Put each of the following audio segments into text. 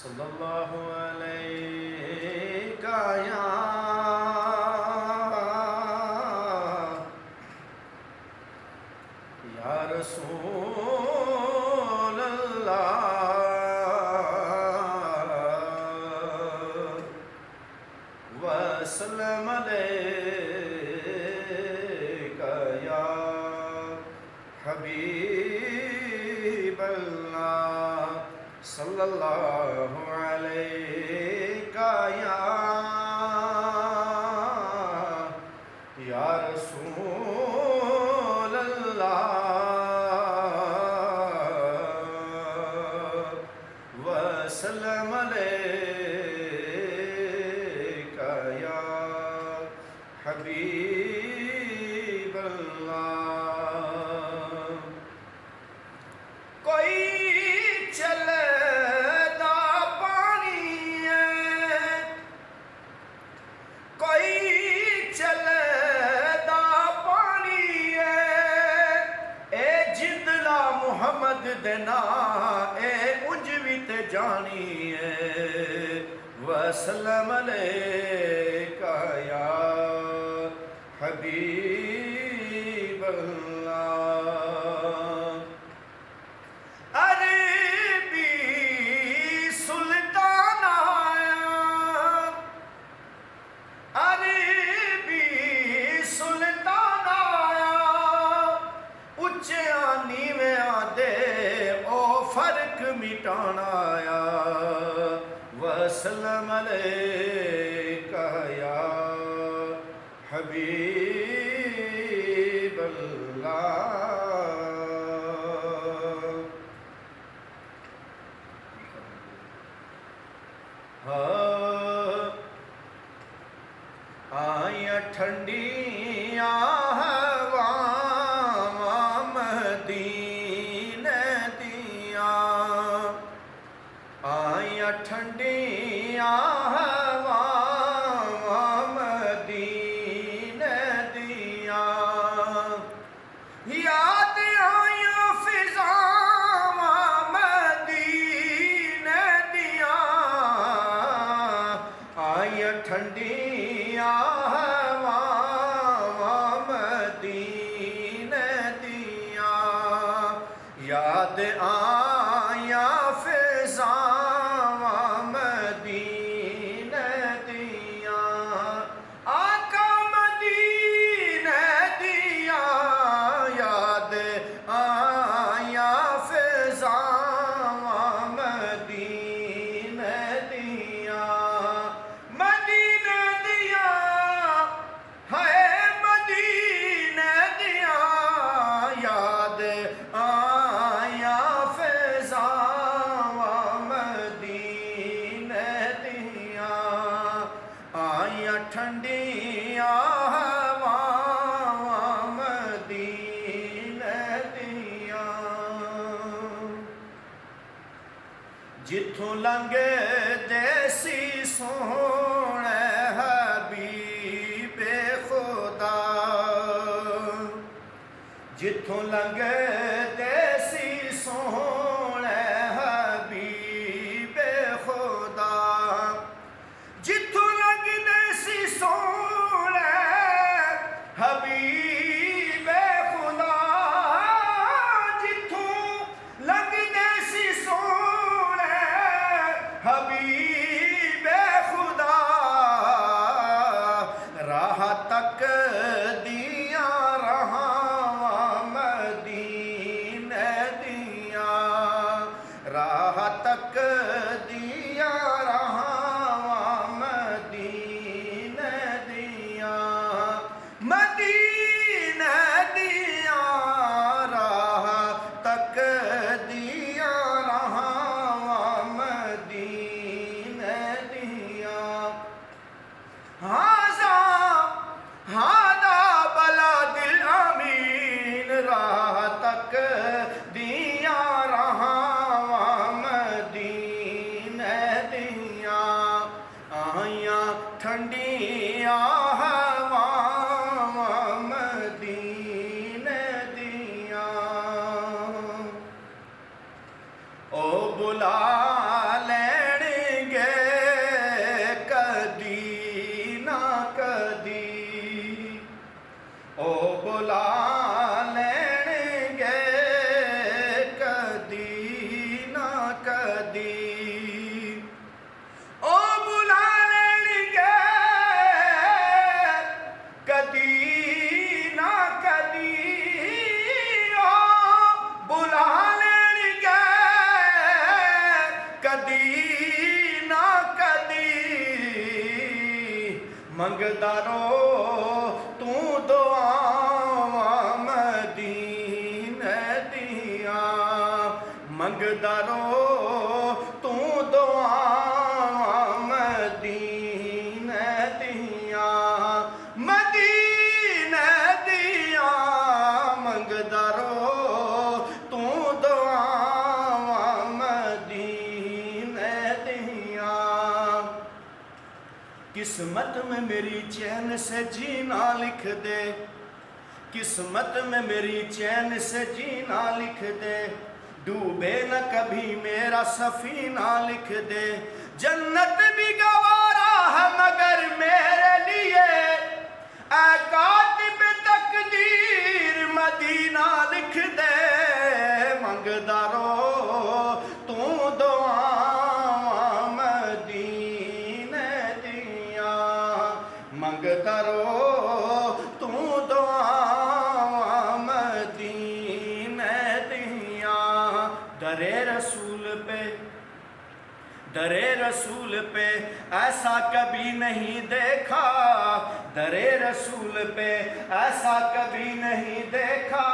صلی اللہ علیہ یا رسول اللہ وسلم علیکہ یا حبیب اللہ صلی اللہ علیہ یا رسول اللہ وسلم علیکہ یا حبیب اللہ کوئی محمد دینا اے اجوی تے جانی ہے وسلم علیکہ یا حبیب اللہ عربی سلطان آیا عربی سلطان آیا اچھا نیویں فرق مٹانا آیا وسلم علیکہ یا حبیب اللہ آئیں ٹھنڈیاں ٹھنڈیاں ہواں مدینے دیاں یاد آئیں فضاواں مدینے دیاں آئیں ٹھنڈیاں ہواں مدینے دیاں یاد آئیں فضاواں ٹھنڈیاں ہواں مدینے دیاں جتھوں لنگے دیسی سونے حبیب خدا جتھوں لنگے دیسی سونے حبیب خدا جتھوں سونے حبیب خدا جتھوں لنگدے سی سونے حبیب خدا راہ تک دیاں راہاں مدینے دیاں راہ تک دیاں راہاں ٹھنڈیاں ہواں مدینے دیاں او بلا لینے मदीना कदी मंगदा रो तू दुआवां मदीने दिया मंगदा रो तू दुआवां मदीने दिया मदीने दिया मंगदा रो तू दुआवां मदीने दिया किस्मत में मेरी चैन से जीना लिख दे किस्मत में मेरी चैन से जीना लिख दे डूबे न कभी मेरा सफीना लिख दे जन्नत भी गवारा है मगर मेरे लिए ऐ कातिब तकदीर मदीना लिख दे मंगदा रो तू दुआवां मदीने दिया मंगदा रो तू दुआवां मदीने दिया दरे रसूल पे ऐसा कभी नहीं देखा दरे रसूल पे ऐसा कभी नहीं देखा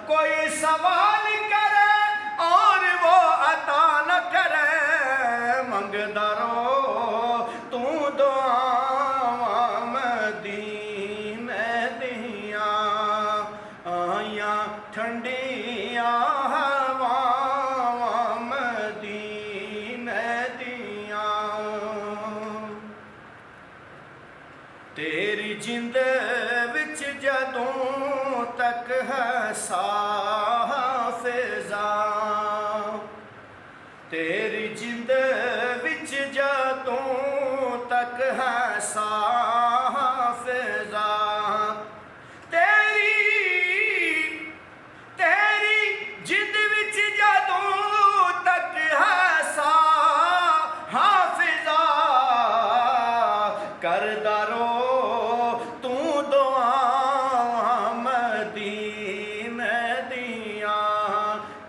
कोई सवाल करे और वो अता न करे मंगदा रो तू दुआवां मदीने दिया आया ठंडिया हवावां मदीने दिया तेरी जिंद विच जदों तक है साह फिजा तेरी जिंद विच जदों तक है साह फिजा तेरी जिंद विच जदों तक है साह फिजा करदा रो तू दुआवां मदीने दिया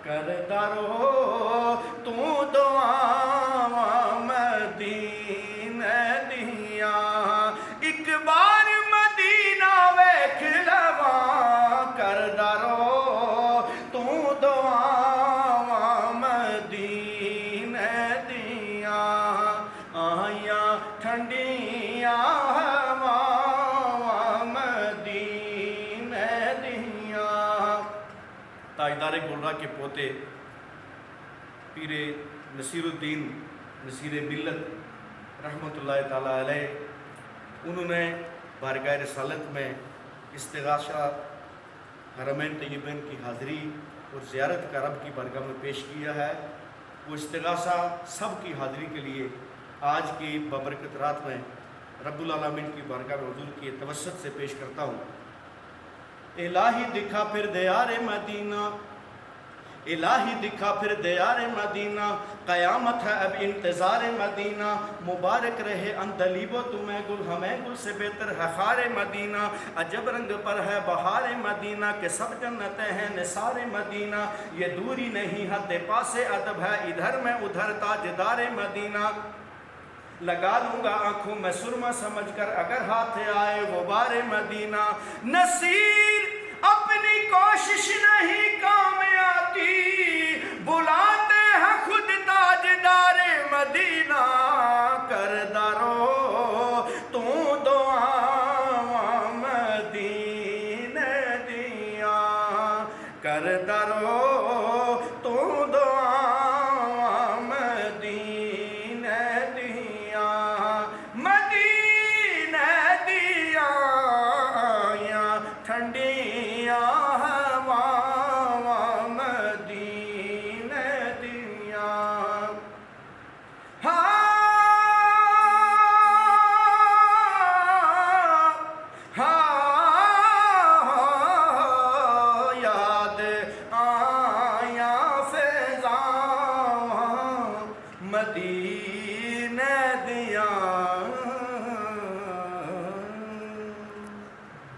करदा रो तू दुआवां मदीने दिया एक बार मदीना वेख लवां करदा रो तू दुआवां मदीने दिया आया ठंडिया हवावां मदीने दिया ताजदार गुर्रा के पोते पीरे नसीरुद्दीन नसीर मिल्लत रहमतुल्लाह ताला अलैह उन्होंने बारगाह रिसालत में इस्तिगासा हरमैन तय्यबैन की हाज़िरी और ज़ियारत का रब की बारगाह में पेश किया है। वो इस्तिगासा सब की हाज़िरी के लिए आज की बबरकत रात में रब्बुल आलमीन की बारगाह में हुज़ूर की तवस्सुत से पेश करता हूँ। इलाही दिखा फिर दियारे मदीना इलाही दिखा फिर दियारे मदीना क़यामत है अब इंतज़ार मदीना मुबारक रहे अंतलीबो तुम्हें गुल हमें गुल से बेहतर है खारे मदीना अजब रंग पर है बहारे मदीना के सब जन्नतें हैं निसारे मदीना ये दूरी नहीं हद पासे अदब है इधर में उधर ताजदार मदीना लगा लूँगा आँखों में सुरमा समझ कर अगर हाथ आए गुबारे मदीना नसीर अपनी कोशिश नहीं काम